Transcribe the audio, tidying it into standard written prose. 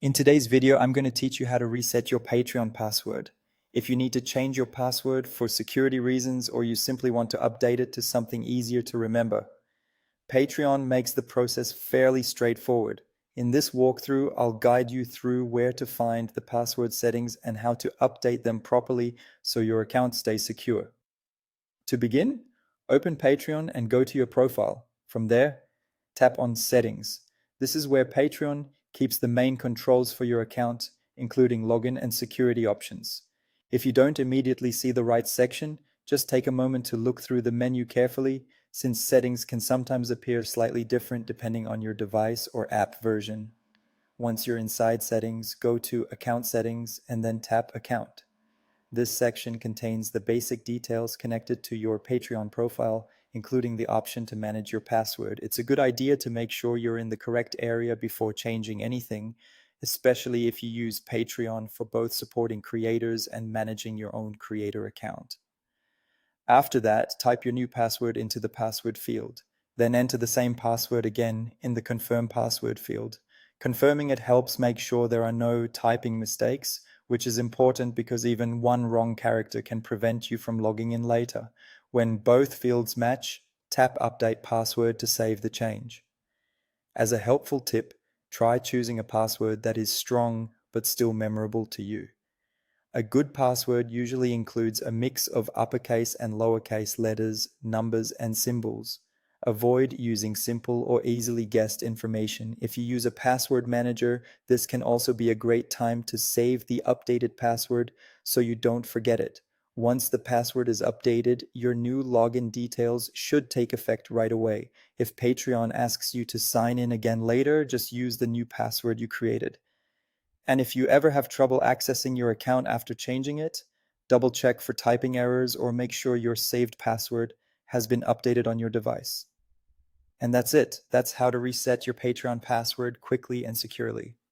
In today's video, I'm going to teach you how to reset your Patreon password. If you need to change your password for security reasons or you simply want to update it to something easier to remember, Patreon makes the process fairly straightforward. In this walkthrough, I'll guide you through where to find the password settings and how to update them properly so your account stays secure. To begin, open Patreon and go to your profile. From there, tap on Settings. This is where Patreon keeps the main controls for your account, including login and security options. If you don't immediately see the right section, just take a moment to look through the menu carefully, since settings can sometimes appear slightly different depending on your device or app version. Once you're inside Settings, go to Account Settings and then tap Account. This section contains the basic details connected to your Patreon profile, including the option to manage your password. It's a good idea to make sure you're in the correct area before changing anything, especially if you use Patreon for both supporting creators and managing your own creator account. After that, type your new password into the password field. Then enter the same password again in the confirm password field. Confirming it helps make sure there are no typing mistakes, which is important because even one wrong character can prevent you from logging in later. When both fields match, tap Update Password to save the change. As a helpful tip, try choosing a password that is strong but still memorable to you. A good password usually includes a mix of uppercase and lowercase letters, numbers, and symbols. Avoid using simple or easily guessed information. If you use a password manager, this can also be a great time to save the updated password so you don't forget it. Once the password is updated, your new login details should take effect right away. If Patreon asks you to sign in again later, just use the new password you created. And if you ever have trouble accessing your account after changing it, double check for typing errors or make sure your saved password has been updated on your device. And that's it. That's how to reset your Patreon password quickly and securely.